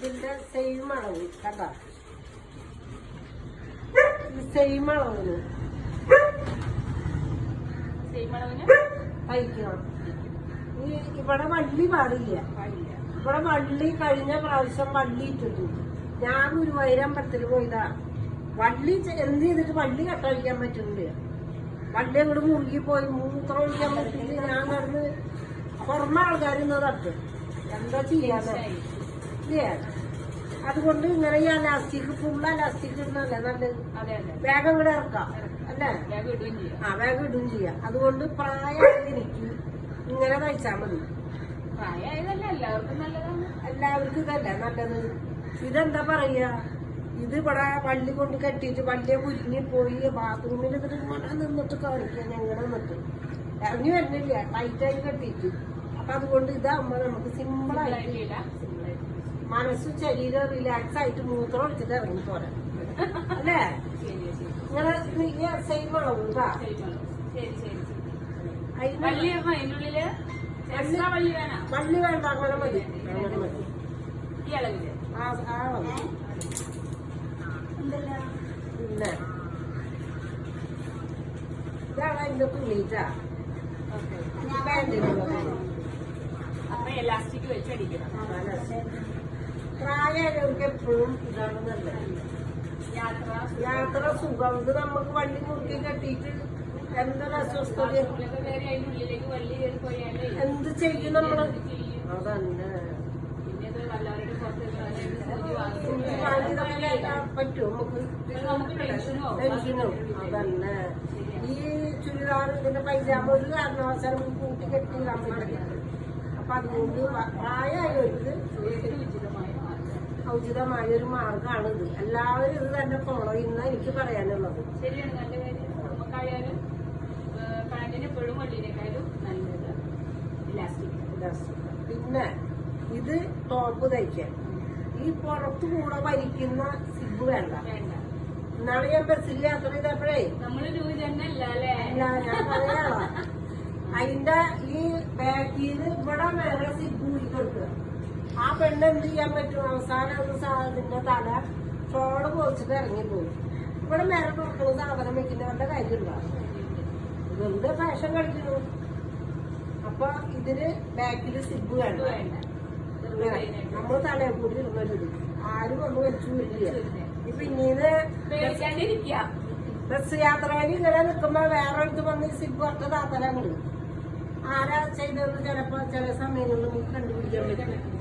ഇതിന്റെ സെയിം അളവ് കണ്ട, സെയിം അളവിന് തയ്ക്കണം. ഇവിടെ വള്ളി പാടില്ല. ഇവിടെ വള്ളി കഴിഞ്ഞ പ്രാവശ്യം വള്ളി ഇട്ടിട്ടു. ഞാൻ ഗുരുവായൂരമ്പലത്തിൽ പോയതാ. വള്ളി എന്ത് ചെയ്തിട്ട് വള്ളി കട്ടഴിക്കാൻ പറ്റുന്നില്ല. വള്ളി അങ്ങോട്ട് മുറുകി പോയി മൂത്രം ഒഴിക്കാൻ പറ്റില്ല. ഞാൻ നടന്ന് പുറമെ ആൾക്കാർ ഇന്ന് തട്ട് എന്താ ചെയ്യാതെ. അതുകൊണ്ട് ഇങ്ങനെ ഈ അലാസ്റ്റിക് ഫുൾ അലാസ്റ്റിക് ഇടുന്നല്ലേ നല്ലത്. വേഗം ഇവിടെ ഇറക്കാം അല്ലേ? ആ വേഗം ഇടുകയും ചെയ്യാം. അതുകൊണ്ട് പ്രായമായ എനിക്ക് ഇങ്ങനെ തയ്ച്ചാൽ മതി. എല്ലാവർക്കും ഇതല്ലേ നല്ലത്. ഇതെന്താ പറയാ, ഇത് ഇവിടെ വള്ളി കൊണ്ട് കെട്ടിയിട്ട് വള്ളിയെ കുരിഞ്ഞി പോയി ബാത്റൂമിൽ ഇതിട്ട് ഇങ്ങനെ നിന്നിട്ട് കാണിക്കുക. ഞങ്ങൾ നിന്നിട്ട് ഇറങ്ങി വരുന്നില്ല, ടൈറ്റായി കെട്ടിയിട്ട്. അപ്പൊ അതുകൊണ്ട് ഇതാകുമ്പോ നമുക്ക് സിമ്പിളായിട്ട് മനസ്സും ശരീരം റിലാക്സ് ആയിട്ട് മൂത്രം ഒഴിച്ചിട്ട് ഇറങ്ങി പോരാ അല്ലേ? ഇങ്ങനെ സെയിം അളവ് വള്ളി വേണ്ട, അങ്ങനെ മതി. അങ്ങനെ മതി. ആ അളവ് പിന്നെ ഇതാണ് അതിന്റെ തുണിയിട്ടാ എലാസ്റ്റിക് വെച്ചടിക്കണം. പ്രായമായവർക്ക് എപ്പോഴും ഇതാണ് നല്ലത്. യാത്ര സുഖം. ഇത് നമുക്ക് വണ്ടി മുറുക്കി കെട്ടിയിട്ട് എന്തൊരു അസ്വസ്ഥത എന്ത് ചെയ്യും നമ്മള്. അതന്നെ പറ്റും നമുക്ക് ടെൻഷനും. അതന്നെ ഈ ചുരിദാർ ഇതിന്റെ പൈജാമ ഒരു കാരണവശാലും കൂട്ടി കെട്ടിയിടാൻ പറ്റില്ല. അപ്പൊ അതുകൊണ്ട് പ്രായമായവർക്ക് ഉചിതമായ ഒരു മാർഗമാണ് ഇത്. എല്ലാവരും ഇത് തന്നെ ഫോളോ ചെയ്യുന്ന എനിക്ക് പറയാനുള്ളത്. ശരിയാണ്, നല്ല കാര്യം. നമുക്കായാലും പാന്റിന് എപ്പോഴും വള്ളിനേക്കാളും നല്ലത് ഇലാസ്റ്റിക്. പിന്നെ ഇത് ടോപ്പ് തയ്ക്കാൻ ഈ പുറത്തു കൂടെ വലിക്കുന്ന സിബ് വേണ്ട. ഇന്നാള് ഞാൻ ബസ്സിൽ യാത്ര ചെയ്തപ്പോഴേ ഞാൻ പറയാ അതിന്റെ ഈ ബാക്കിന്ന് ഇവിടെ വേറെ സിബ് ഊരി കൊടുക്കുക. ആ പെണ്ണ് എന്ത് ചെയ്യാൻ പറ്റും? അവസാനം അതിന്റെ തല ഷോള് പൊളിച്ചിട്ട് ഇറങ്ങിപ്പോയി. ഇവിടെ നേരെ തുറക്കുന്ന സാധനം വെക്കുന്നവരുടെ കാര്യമുണ്ടാവും. വെറുതെ ഫാഷൻ കളിക്കുന്നു. അപ്പൊ ഇതിന് ബാക്കില് സിബ് വേണ്ട. നമ്മള് തലയെ കൂടി ഇടുന്നൊരു ആരും വന്ന് വലിച്ചു വിടില്ല. പിന്നീട് ബസ് യാത്രയിൽ ഇങ്ങനെ നിൽക്കുമ്പോ വേറെ അടുത്ത് വന്ന് സിബ് ഒറ്റ താത്തലാണ്. ആരാ ചെയ്തതെന്ന് ചിലപ്പോ ചില സമയങ്ങളിൽ നമുക്ക് കണ്ടുപിടിക്കാൻ പറ്റും.